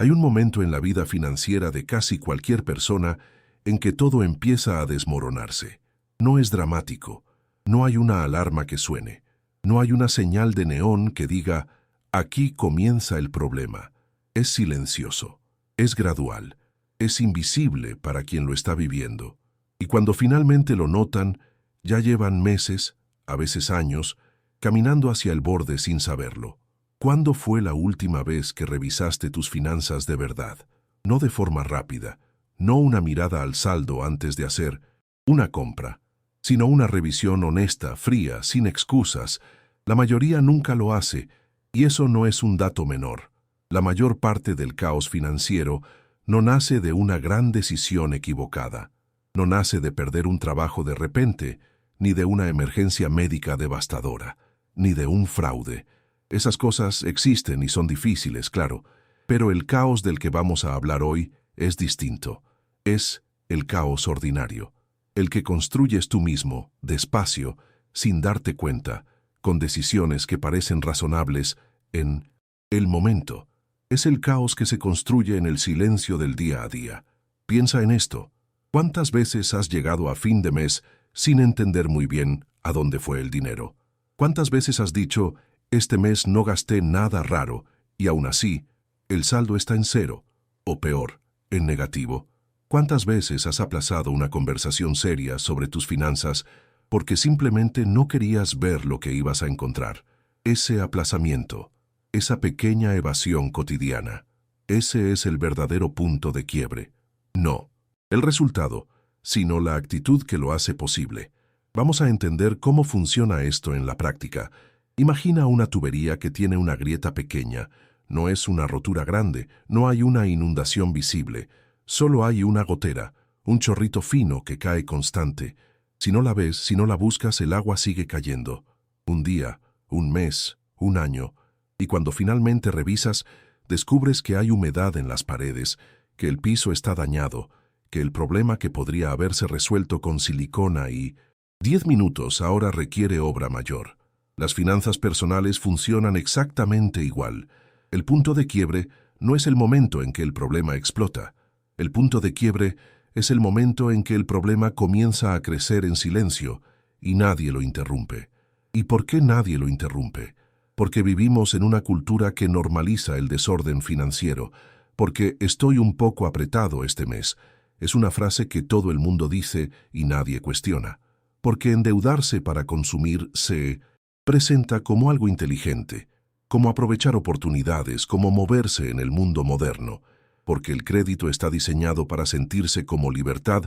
Hay un momento en la vida financiera de casi cualquier persona en que todo empieza a desmoronarse. No es dramático, no hay una alarma que suene, no hay una señal de neón que diga, aquí comienza el problema. Es silencioso, es gradual, es invisible para quien lo está viviendo. Y cuando finalmente lo notan, ya llevan meses, a veces años, caminando hacia el borde sin saberlo. ¿Cuándo fue la última vez que revisaste tus finanzas de verdad? No de forma rápida, no una mirada al saldo antes de hacer una compra, sino una revisión honesta, fría, sin excusas. La mayoría nunca lo hace, y eso no es un dato menor. La mayor parte del caos financiero no nace de una gran decisión equivocada, no nace de perder un trabajo de repente, ni de una emergencia médica devastadora, ni de un fraude. Esas cosas existen y son difíciles, claro, pero el caos del que vamos a hablar hoy es distinto. Es el caos ordinario, el que construyes tú mismo, despacio, sin darte cuenta, con decisiones que parecen razonables en el momento. Es el caos que se construye en el silencio del día a día. Piensa en esto. ¿Cuántas veces has llegado a fin de mes sin entender muy bien a dónde fue el dinero? ¿Cuántas veces has dicho, este mes no gasté nada raro, y aún así, el saldo está en cero, o peor, en negativo? ¿Cuántas veces has aplazado una conversación seria sobre tus finanzas porque simplemente no querías ver lo que ibas a encontrar? Ese aplazamiento, esa pequeña evasión cotidiana, ese es el verdadero punto de quiebre. No el resultado, sino la actitud que lo hace posible. Vamos a entender cómo funciona esto en la práctica. Imagina una tubería que tiene una grieta pequeña. No es una rotura grande, no hay una inundación visible. Solo hay una gotera, un chorrito fino que cae constante. Si no la ves, si no la buscas, el agua sigue cayendo. Un día, un mes, un año. Y cuando finalmente revisas, descubres que hay humedad en las paredes, que el piso está dañado, que el problema que podría haberse resuelto con silicona y 10 minutos ahora requiere obra mayor. Las finanzas personales funcionan exactamente igual. El punto de quiebre no es el momento en que el problema explota. El punto de quiebre es el momento en que el problema comienza a crecer en silencio y nadie lo interrumpe. ¿Y por qué nadie lo interrumpe? Porque vivimos en una cultura que normaliza el desorden financiero, porque estoy un poco apretado este mes. Es una frase que todo el mundo dice y nadie cuestiona, porque endeudarse para consumir se presenta como algo inteligente, como aprovechar oportunidades, como moverse en el mundo moderno, porque el crédito está diseñado para sentirse como libertad,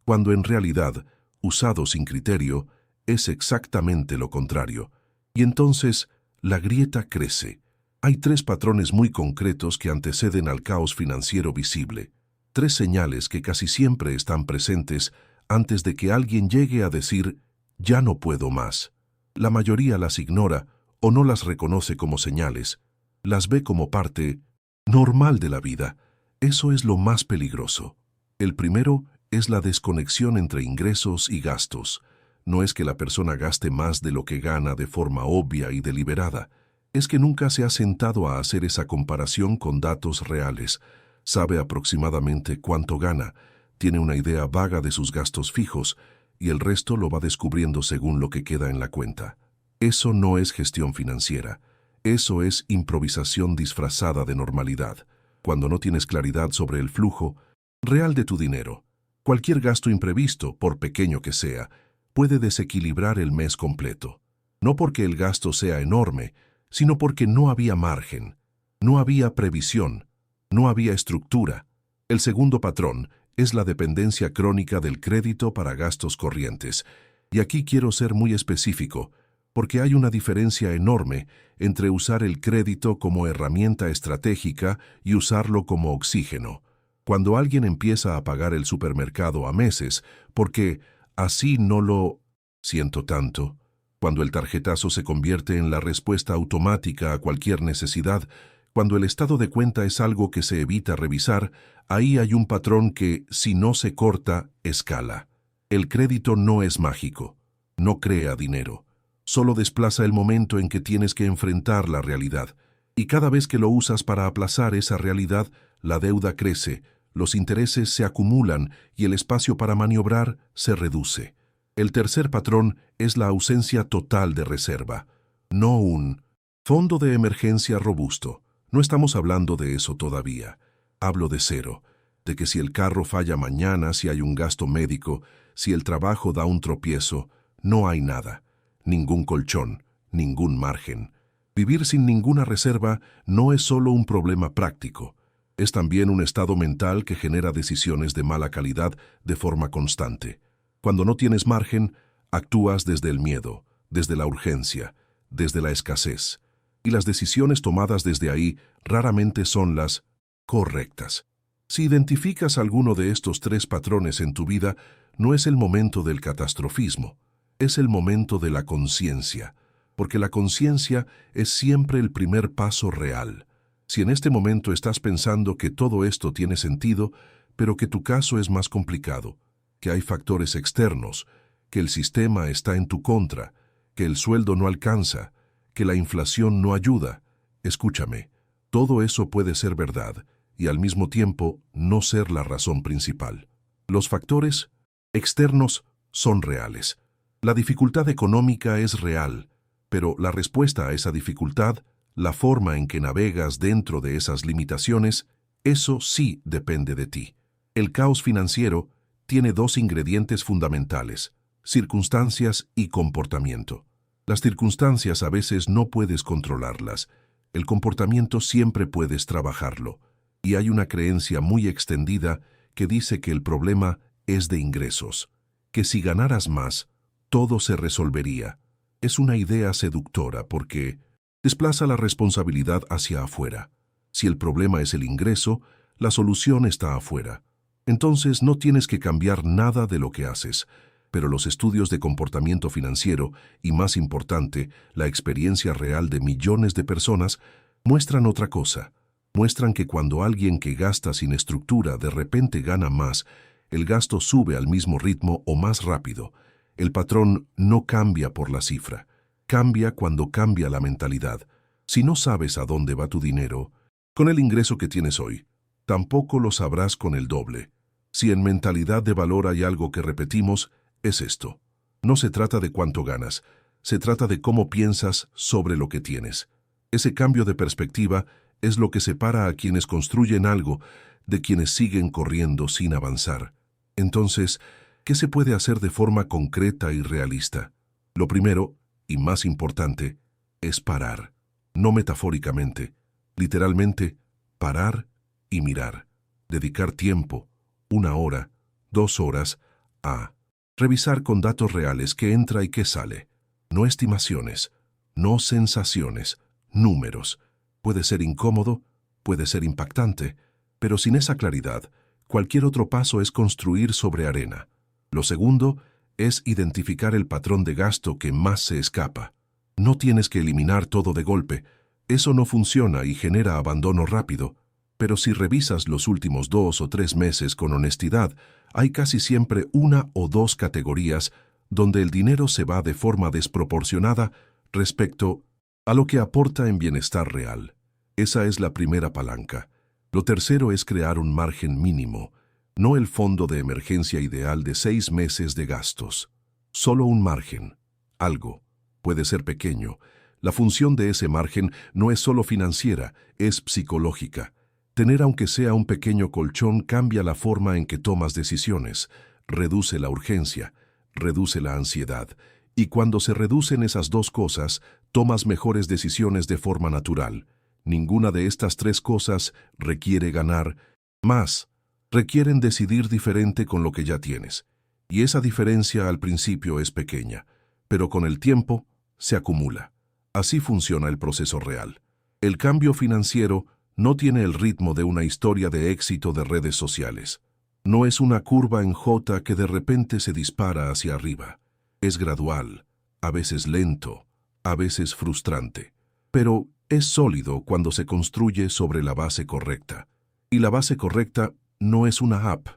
cuando en realidad, usado sin criterio, es exactamente lo contrario. Y entonces, la grieta crece. Hay 3 patrones muy concretos que anteceden al caos financiero visible. 3 señales que casi siempre están presentes antes de que alguien llegue a decir, ya no puedo más. La mayoría las ignora o no las reconoce como señales, las ve como parte normal de la vida. Eso es lo más peligroso. El primero es la desconexión entre ingresos y gastos. No es que la persona gaste más de lo que gana de forma obvia y deliberada, es que nunca se ha sentado a hacer esa comparación con datos reales. Sabe aproximadamente cuánto gana, tiene una idea vaga de sus gastos fijos y el resto lo va descubriendo según lo que queda en la cuenta. Eso no es gestión financiera, eso es improvisación disfrazada de normalidad. Cuando no tienes claridad sobre el flujo real de tu dinero, cualquier gasto imprevisto, por pequeño que sea, puede desequilibrar el mes completo. No porque el gasto sea enorme, sino porque no había margen, no había previsión, no había estructura. El segundo patrón es la dependencia crónica del crédito para gastos corrientes. Y aquí quiero ser muy específico, porque hay una diferencia enorme entre usar el crédito como herramienta estratégica y usarlo como oxígeno. Cuando alguien empieza a pagar el supermercado a meses, porque así no lo siento tanto, cuando el tarjetazo se convierte en la respuesta automática a cualquier necesidad, cuando el estado de cuenta es algo que se evita revisar, ahí hay un patrón que, si no se corta, escala. El crédito no es mágico, no crea dinero, solo desplaza el momento en que tienes que enfrentar la realidad. Y cada vez que lo usas para aplazar esa realidad, la deuda crece, los intereses se acumulan y el espacio para maniobrar se reduce. El tercer patrón es la ausencia total de reserva, no un fondo de emergencia robusto. No estamos hablando de eso todavía. Hablo de cero, de que si el carro falla mañana, si hay un gasto médico, si el trabajo da un tropiezo, no hay nada, ningún colchón, ningún margen. Vivir sin ninguna reserva no es solo un problema práctico, es también un estado mental que genera decisiones de mala calidad de forma constante. Cuando no tienes margen, actúas desde el miedo, desde la urgencia, desde la escasez. Y las decisiones tomadas desde ahí raramente son las correctas. Si identificas alguno de estos tres patrones en tu vida, no es el momento del catastrofismo, es el momento de la conciencia, porque la conciencia es siempre el primer paso real. Si en este momento estás pensando que todo esto tiene sentido, pero que tu caso es más complicado, que hay factores externos, que el sistema está en tu contra, que el sueldo no alcanza, que la inflación no ayuda, escúchame, todo eso puede ser verdad y al mismo tiempo no ser la razón principal. Los factores externos son reales. La dificultad económica es real, pero la respuesta a esa dificultad, la forma en que navegas dentro de esas limitaciones, eso sí depende de ti. El caos financiero tiene dos ingredientes fundamentales: circunstancias y comportamiento. Las circunstancias a veces no puedes controlarlas, el comportamiento siempre puedes trabajarlo, y hay una creencia muy extendida que dice que el problema es de ingresos, que si ganaras más, todo se resolvería. Es una idea seductora porque desplaza la responsabilidad hacia afuera. Si el problema es el ingreso, la solución está afuera. Entonces no tienes que cambiar nada de lo que haces, pero los estudios de comportamiento financiero y, más importante, la experiencia real de millones de personas muestran otra cosa. Muestran que cuando alguien que gasta sin estructura de repente gana más, el gasto sube al mismo ritmo o más rápido. El patrón no cambia por la cifra, cambia cuando cambia la mentalidad. Si no sabes a dónde va tu dinero, con el ingreso que tienes hoy, tampoco lo sabrás con el doble. Si en mentalidad de valor hay algo que repetimos, es esto. No se trata de cuánto ganas, se trata de cómo piensas sobre lo que tienes. Ese cambio de perspectiva es lo que separa a quienes construyen algo de quienes siguen corriendo sin avanzar. Entonces, ¿qué se puede hacer de forma concreta y realista? Lo primero, y más importante, es parar. No metafóricamente, literalmente, parar y mirar. Dedicar tiempo, 1 hora, 2 horas, a revisar con datos reales qué entra y qué sale. No estimaciones, no sensaciones, números. Puede ser incómodo, puede ser impactante, pero sin esa claridad, cualquier otro paso es construir sobre arena. Lo segundo es identificar el patrón de gasto que más se escapa. No tienes que eliminar todo de golpe. Eso no funciona y genera abandono rápido. Pero si revisas los últimos 2 o 3 meses con honestidad, hay casi siempre 1 o 2 categorías donde el dinero se va de forma desproporcionada respecto a lo que aporta en bienestar real. Esa es la primera palanca. Lo tercero es crear un margen mínimo, no el fondo de emergencia ideal de 6 meses de gastos. Solo un margen. Algo. Puede ser pequeño. La función de ese margen no es solo financiera, es psicológica. Tener aunque sea un pequeño colchón cambia la forma en que tomas decisiones, reduce la urgencia, reduce la ansiedad, y cuando se reducen esas dos cosas, tomas mejores decisiones de forma natural. Ninguna de estas tres cosas requiere ganar más, requieren decidir diferente con lo que ya tienes. Y esa diferencia al principio es pequeña, pero con el tiempo se acumula. Así funciona el proceso real. El cambio financiero no tiene el ritmo de una historia de éxito de redes sociales. No es una curva en J que de repente se dispara hacia arriba. Es gradual, a veces lento, a veces frustrante. Pero es sólido cuando se construye sobre la base correcta. Y la base correcta no es una app,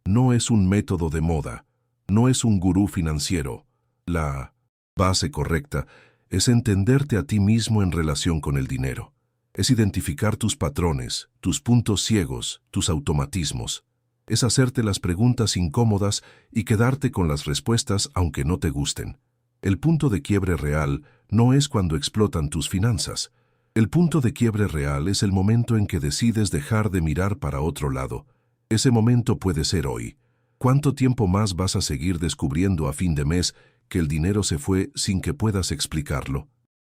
no es un método de moda, no es un gurú financiero. La base correcta es entenderte a ti mismo en relación con el dinero. Es identificar tus patrones, tus puntos ciegos, tus automatismos. Es hacerte las preguntas incómodas y quedarte con las respuestas aunque no te gusten. El punto de quiebre real no es cuando explotan tus finanzas. El punto de quiebre real es el momento en que decides dejar de mirar para otro lado. Ese momento puede ser hoy. ¿Cuánto tiempo más vas a seguir descubriendo a fin de mes que el dinero se fue sin que puedas explicarlo?